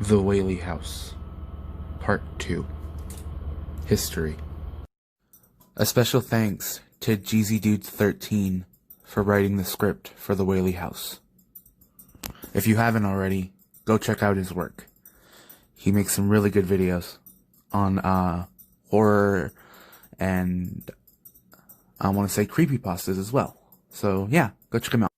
The Whaley House, Part 2, History. A special thanks to GZDude13 for writing the script for The Whaley House. If you haven't already, go check out his work. He makes some really good videos on horror and I want to say creepypastas as well. So yeah, go check him out.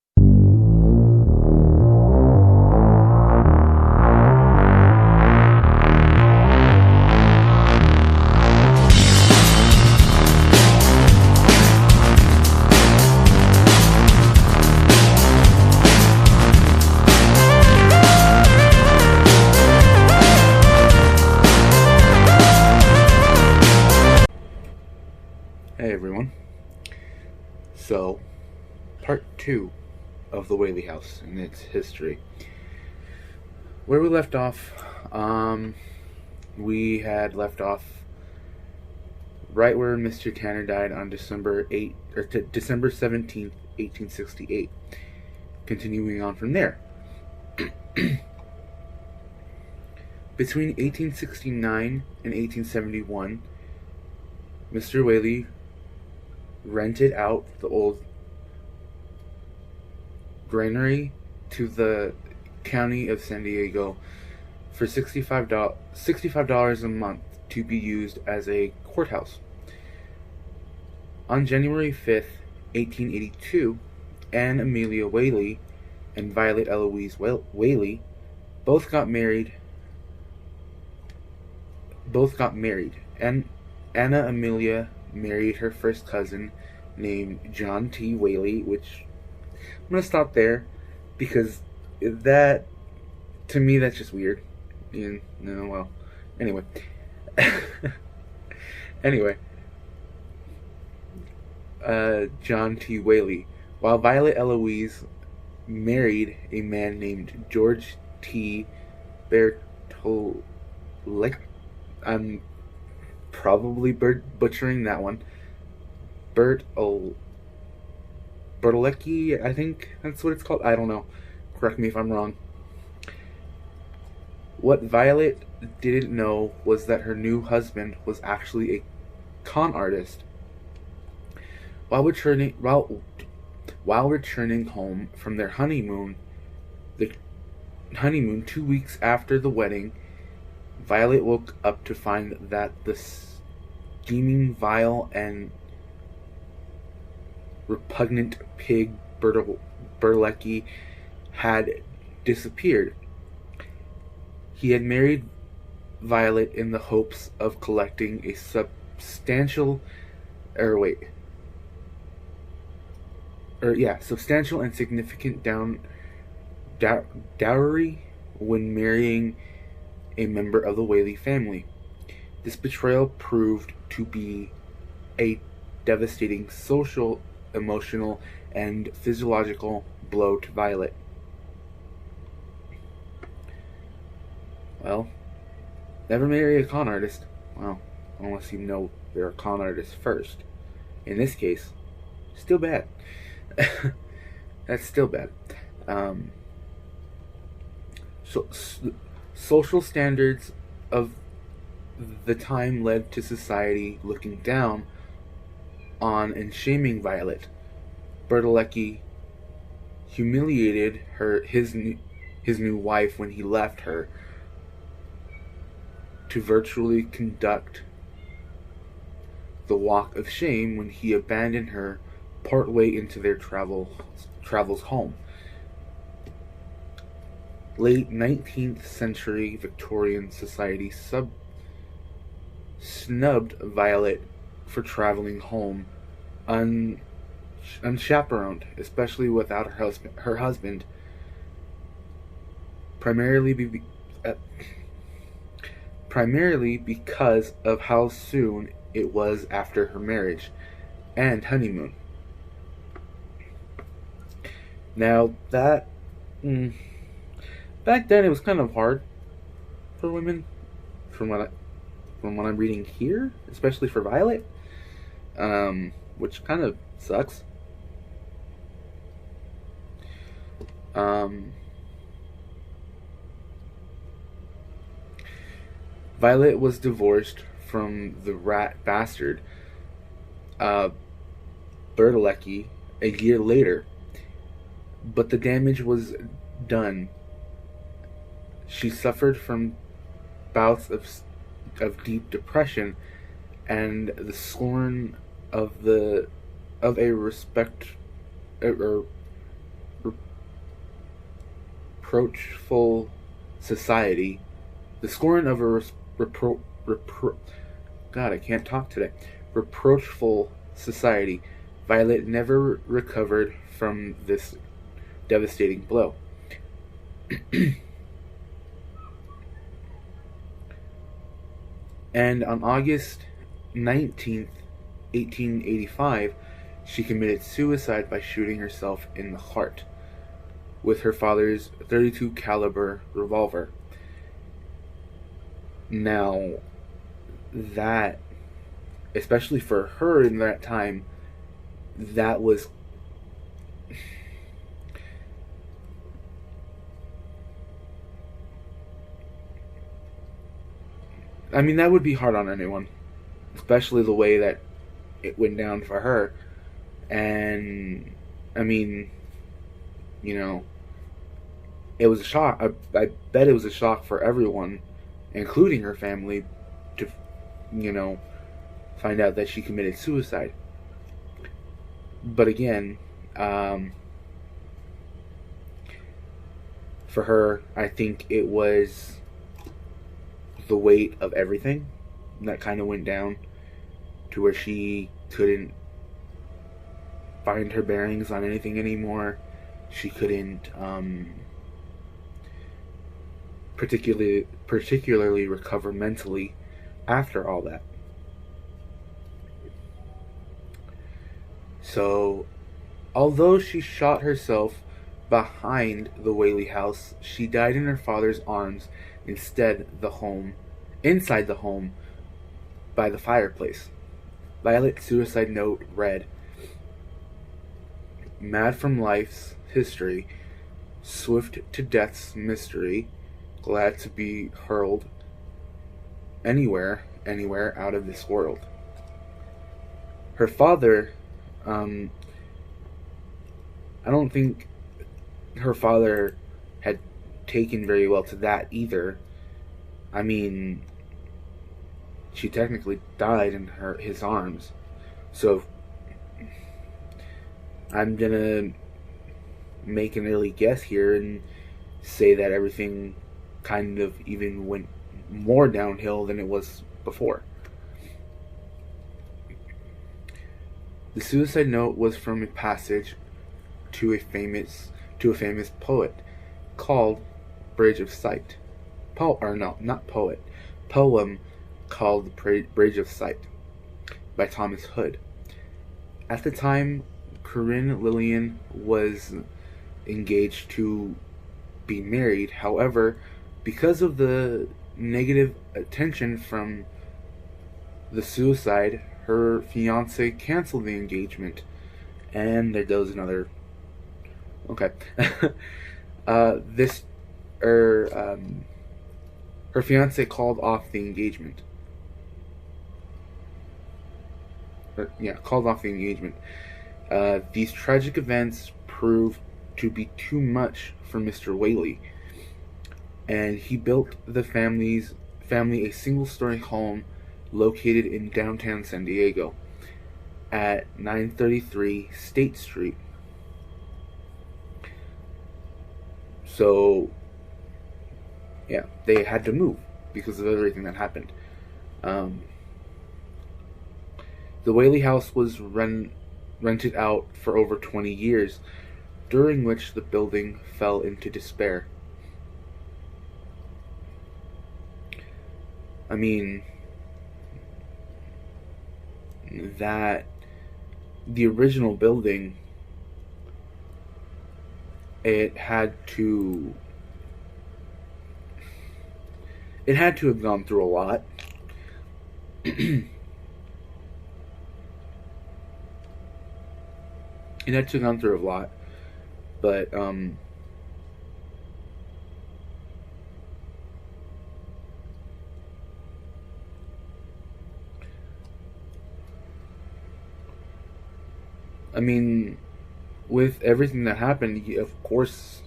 Hey everyone. So, part 2 of the Whaley House and its history. Where we left off, we had left off right where Mr. Tanner died on December 17th, 1868. Continuing on from there. Between 1869 and 1871, Mr. Whaley rented out the old granary to the county of San Diego for $65 a month to be used as a courthouse. On January 5th, 1882, Anne Amelia Whaley and Violet Eloise Whaley both got married. And Anna Amelia married her first cousin named John T. Whaley, which I'm going to stop there because that, to me, that's just weird. Anyway. John T. Whaley, while Violet Eloise married a man named George T. Bertolek. I'm probably butchering that one. Bertolecki, I think that's what it's called. I don't know. Correct me if I'm wrong. What Violet didn't know was that her new husband was actually a con artist. While returning home from their honeymoon, 2 weeks after the wedding, Violet woke up to find that the scheming, vile, and repugnant pig Berlecki had disappeared. He had married Violet in the hopes of collecting a substantial and significant dowry when marrying a member of the Whaley family. This betrayal proved to be a devastating social, emotional, and physiological blow to Violet. Well, never marry a con artist. Well, unless you know they're a con artist first. In this case, still bad. That's still bad. Social standards of the time led to society looking down on and shaming Violet. Bertolecki humiliated his new wife when he left her to virtually conduct the walk of shame when he abandoned her partway into their travels home. Late 19th century Victorian society snubbed Violet for traveling home unchaperoned, especially without her husband, primarily because of how soon it was after her marriage and honeymoon. Now that back then it was kind of hard for women, from what I'm reading here, especially for Violet, which kind of sucks. Violet was divorced from the rat bastard, uh, Bertolecki, a year later, but the damage was done. She suffered from bouts of deep depression and the scorn of a reproachful society. The scorn of a God, I can't talk today. Reproachful society. Violet never recovered from this devastating blow. And on August 19th, 1885, she committed suicide by shooting herself in the heart with her father's .32 caliber revolver. Now, that, especially for her in that time, that was that would be hard on anyone, especially the way that it went down for her. And it was a shock. I bet it was a shock for everyone, including her family, to find out that she committed suicide. But again, for her, I think it was the weight of everything that kind of went down to where she couldn't find her bearings on anything anymore. She couldn't particularly recover mentally after all that. So, although she shot herself behind the Whaley house, she died in her father's arms inside the home by the fireplace. Violet's suicide note read, "Mad from life's history, swift to death's mystery, glad to be hurled anywhere out of this world." Her father, I don't think her father had taken very well to that either. She technically died in his arms. So I'm gonna make an early guess here and say that everything kind of even went more downhill than it was before. The suicide note was from a passage to a famous poet called Bridge of Sight. Poem called Bridge of Sight by Thomas Hood. At the time, Corinne Lillian was engaged to be married. However, because of the negative attention from the suicide, her fiance canceled the engagement. And there goes another. Okay. Her fiance called off the engagement. Called off the engagement. These tragic events proved to be too much for Mr. Whaley, and he built the family a single-story home located in downtown San Diego at 933 State Street. So, yeah, they had to move because of everything that happened. The Whaley house was rented out for over 20 years, during which the building fell into despair. That the original building, it had to have gone through a lot. It had to have gone through a lot, but I mean, with everything that happened, of course,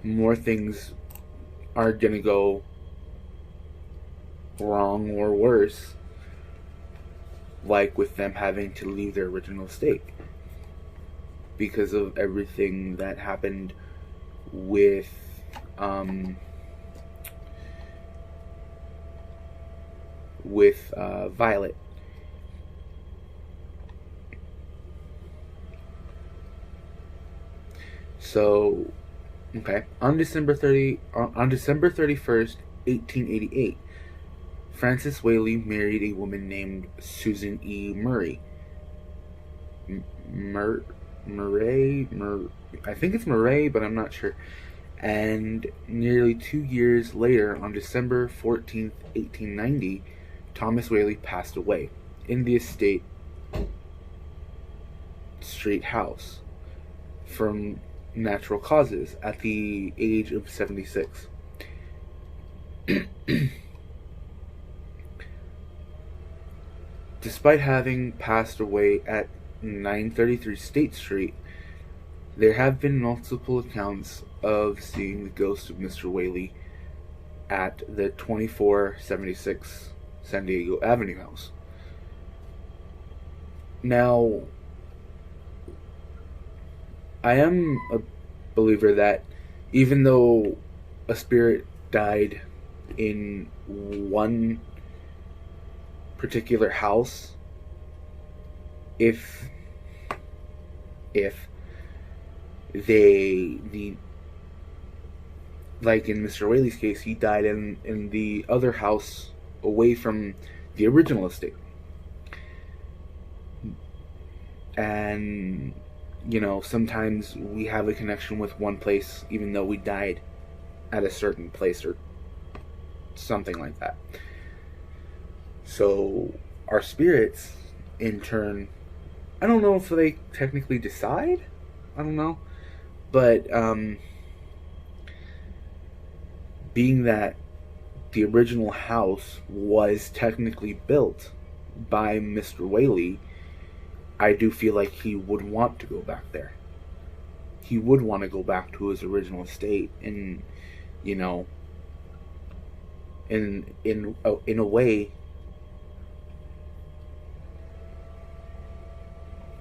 more things are gonna go wrong or worse, like with them having to leave their original state because of everything that happened with Violet. So, okay, on December 31st, 1888, Francis Whaley married a woman named Susan E. Murray. I think it's Murray, but I'm not sure. And nearly 2 years later, on December 14th, 1890, Thomas Whaley passed away in the Estate Street house from natural causes at the age of 76. Despite having passed away at 933 State Street, there have been multiple accounts of seeing the ghost of Mr. Whaley at the 2476 San Diego Avenue house. Now, I am a believer that even though a spirit died in one particular house, if like in Mr. Whaley's case, he died in the other house away from the original estate. And, sometimes we have a connection with one place even though we died at a certain place or something like that. So our spirits, in turn, I don't know if they technically decide. I don't know. But being that the original house was technically built by Mr. Whaley, I do feel like he would want to go back there. He would want to go back to his original estate and, in a way,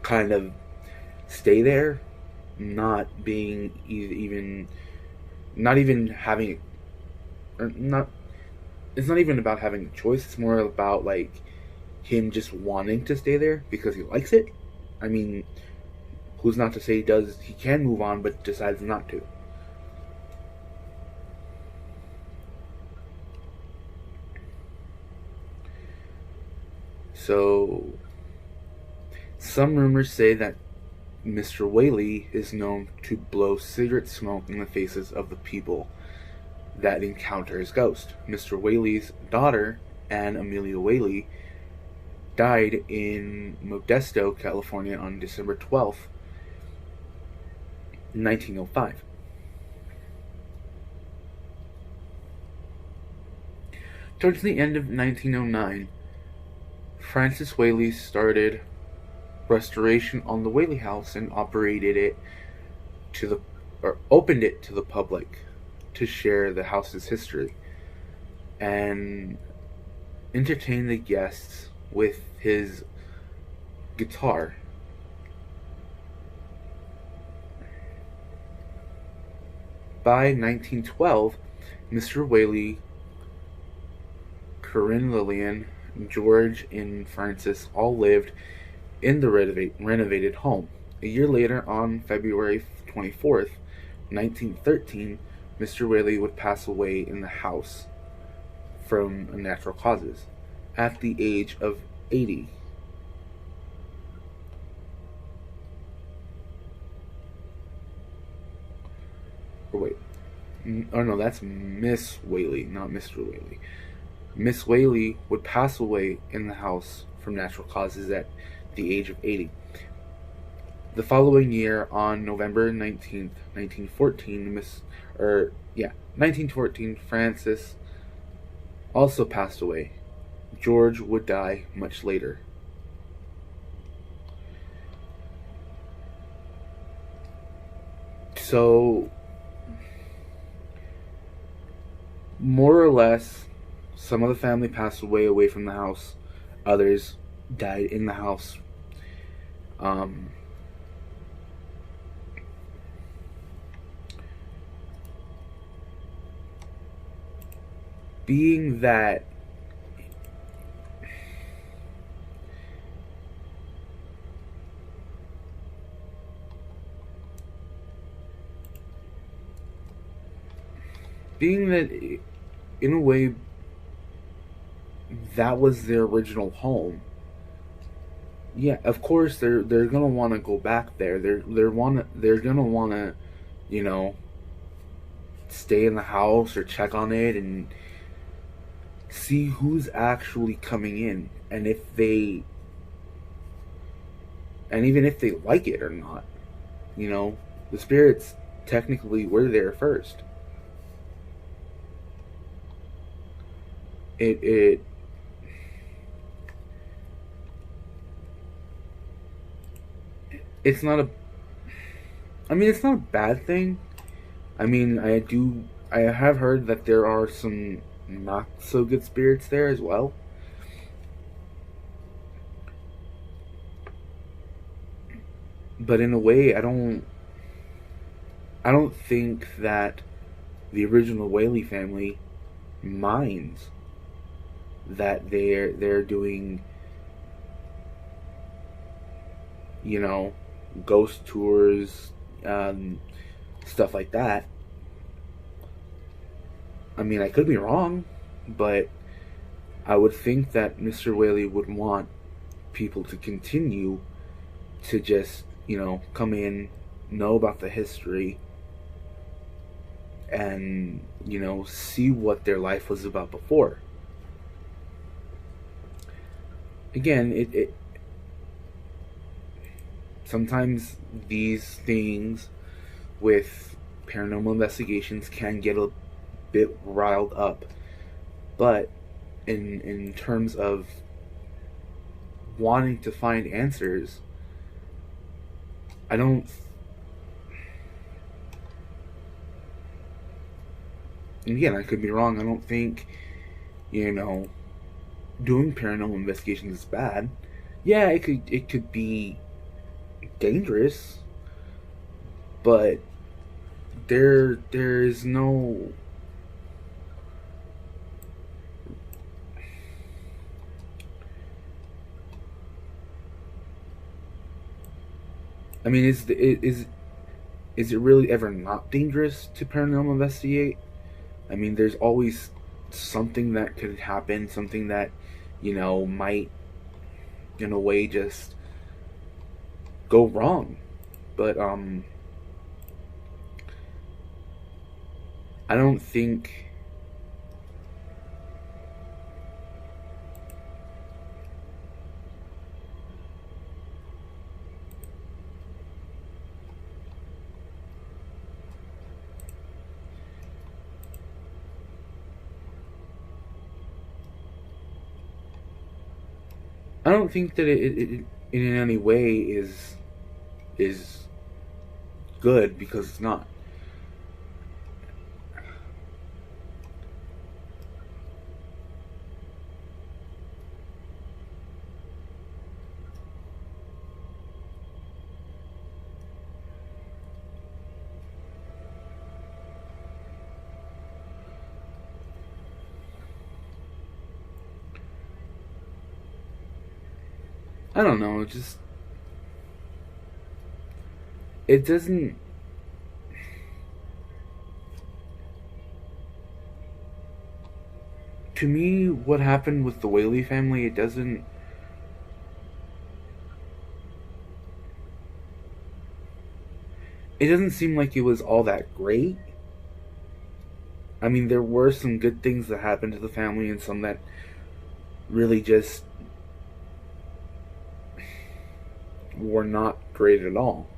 kind of stay there, not even having, or not. It's not even about having a choice. It's more about like him just wanting to stay there because he likes it. I mean, who's not to say he can move on, but decides not to. So, some rumors say that Mr. Whaley is known to blow cigarette smoke in the faces of the people that encounter his ghost. Mr. Whaley's daughter, Anne Amelia Whaley, died in Modesto, California on December 12th, 1905. Towards the end of 1909, Francis Whaley started restoration on the Whaley House and opened it to the public to share the house's history and entertain the guests with his guitar. By 1912, Mr. Whaley, Corinne Lillian, George, and Francis all lived in the renovated home. A year later, on February 24th, 1913, Mr. Whaley would pass away in the house from natural causes at the age of 80. Or wait. Oh no, that's Miss Whaley, not Mr. Whaley. Miss Whaley would pass away in the house from natural causes at the age of 80. The following year, on November 19th, 1914, Francis also passed away. George would die much later. So, more or less, some of the family passed away from the house. Others died in the house. Um, being that in a way that was their original home. Yeah, of course they're gonna want to go back there. They're gonna want to, you know, stay in the house or check on it and see who's actually coming in, and even if they like it or not. You know, the spirits technically were there first. It it's not a I mean, it's not a bad thing. I mean, I have heard that there are some not so good spirits there as well. But in a way, I don't think that the original Whaley family minds that they're doing, you know, ghost tours, stuff like that. I mean, I could be wrong, but I would think that Mr. Whaley would want people to continue to just, you know, come in, know about the history, and, you know, see what their life was about before. Again, it sometimes these things with paranormal investigations can get a bit riled up, but in terms of wanting to find answers, I don't. And again, I could be wrong. I don't think, you know, doing paranormal investigations is bad. Yeah, it could be dangerous, but there's no. I mean, is it really ever not dangerous to paranormal investigate? I mean, there's always something that could happen, something that, you know, might, in a way, just go wrong. But, I don't think. I don't think that it in any way is good, because it's not. I don't know. It doesn't. To me, what happened with the Whaley family, it doesn't seem like it was all that great. I mean, there were some good things that happened to the family, and some that really just were not great at all.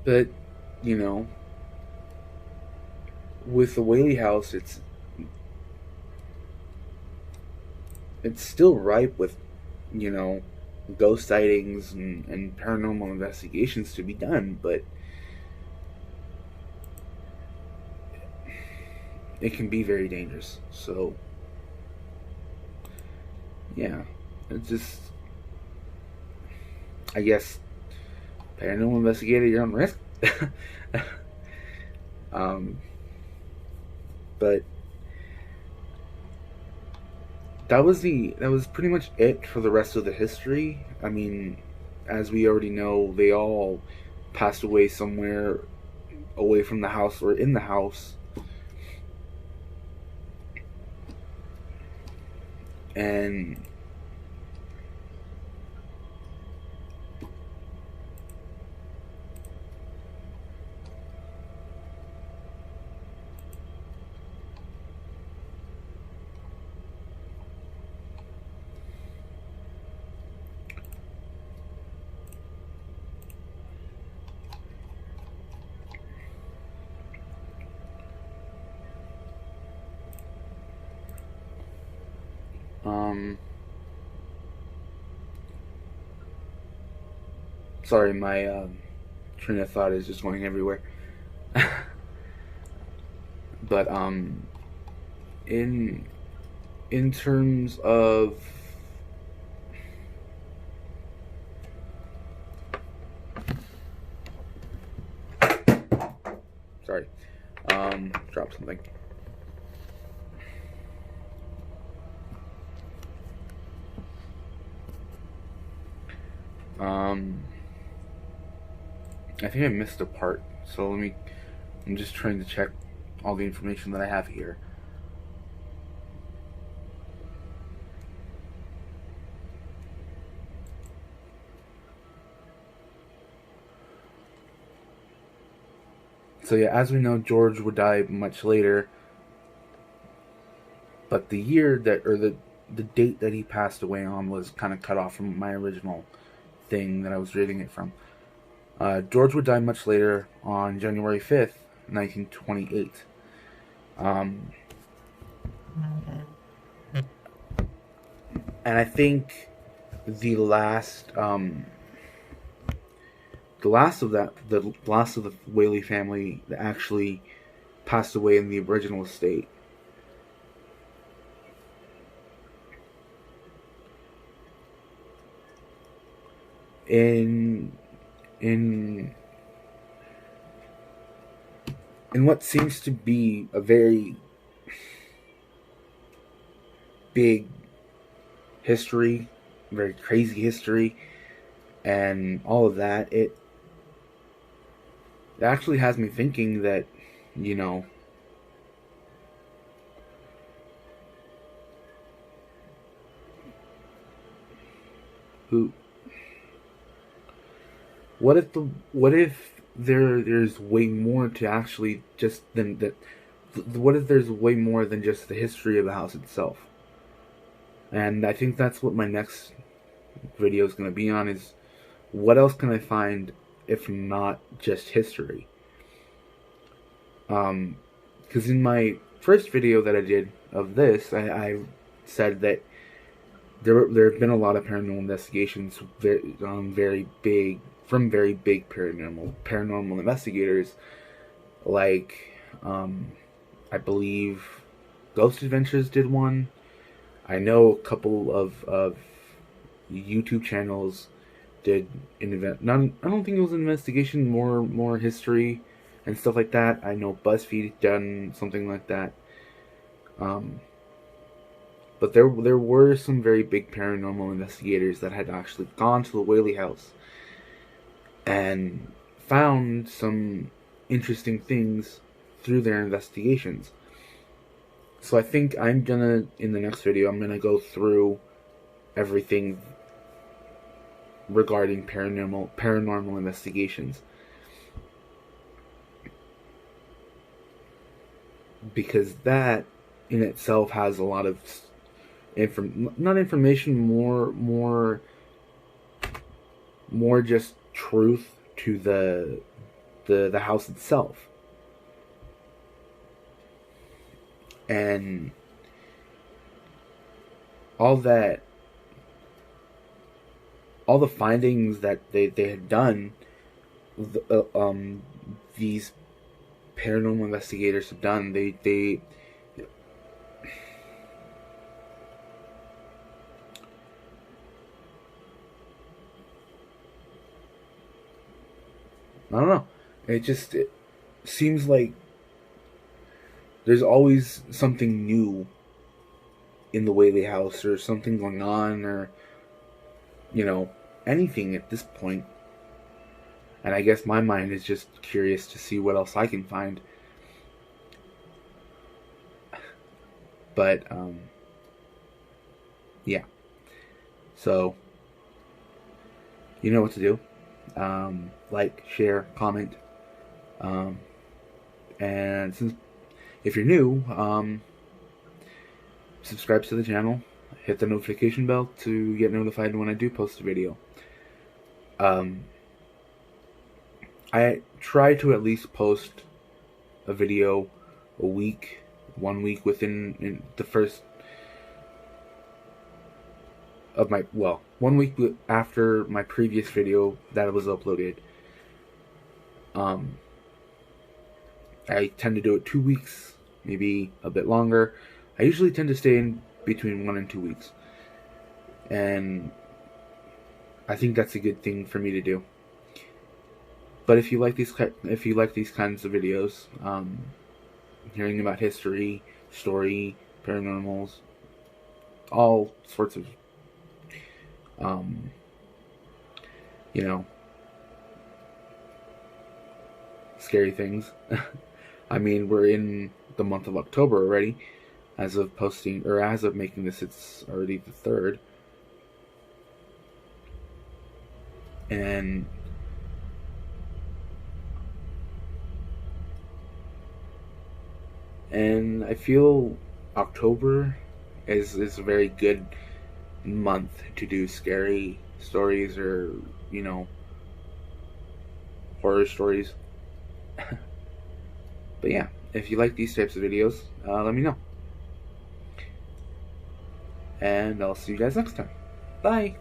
But, you know, with the Whaley house, it's still ripe with, you know, ghost sightings and paranormal investigations to be done, but it can be very dangerous. So, yeah, it's just, I guess, paranormal investigator, your own risk. um, but that was pretty much it for the rest of the history. I mean, as we already know, they all passed away somewhere away from the house or in the house, and um, sorry, my train of thought is just going everywhere. But in in terms of sorry, dropped something. Um, I think I missed a part, so let me. I'm just trying to check all the information that I have here. So yeah, as we know, George would die much later, but the year that or the date that he passed away on was kind of cut off from my original thing that I was reading it from. George would die much later on January 5th, 1928. Um, and I think the last the last of the Whaley family that actually passed away in the original estate. In in in what seems to be a very big history, very crazy history, and all of that, it actually has me thinking that, you know, who what if there's way more to actually just than that. What if there's way more than just the history of the house itself? And I think that's what my next video is going to be on, is what else can I find if not just history? Because in my first video that I did of this, I said that there have been a lot of paranormal investigations, very big from very big paranormal investigators, like I believe Ghost Adventures did one. I know a couple of YouTube channels did an event. Not, I don't think it was an investigation, more history and stuff like that. I know BuzzFeed done something like that. But there were some very big paranormal investigators that had actually gone to the Whaley house and found some interesting things through their investigations. So I think I'm gonna, in the next video, I'm gonna go through everything regarding paranormal investigations, because that in itself has a lot of not information, more just truth to the house itself. And all the findings that they had done, these paranormal investigators have done, they I don't know. It seems like there's always something new in the Whaley house, or something going on, or, you know, anything at this point. And I guess my mind is just curious to see what else I can find. But, yeah. So, you know what to do. Like, share, comment. And since, if you're new, subscribe to the channel. Hit the notification bell to get notified when I do post a video. I try to at least post a video a week, 1 week within the first of my, well, 1 week after my previous video that was uploaded. I tend to do it 2 weeks, maybe a bit longer. I usually tend to stay in between 1 and 2 weeks, and I think that's a good thing for me to do. But if you like these kinds of videos, hearing about history, story, paranormals, all sorts of, you know, scary things. I mean, we're in the month of October already. As of posting, or as of making this, it's already the 3rd. And I feel October is a very good month to do scary stories, or, you know, horror stories. But yeah, if you like these types of videos, let me know. And I'll see you guys next time. Bye!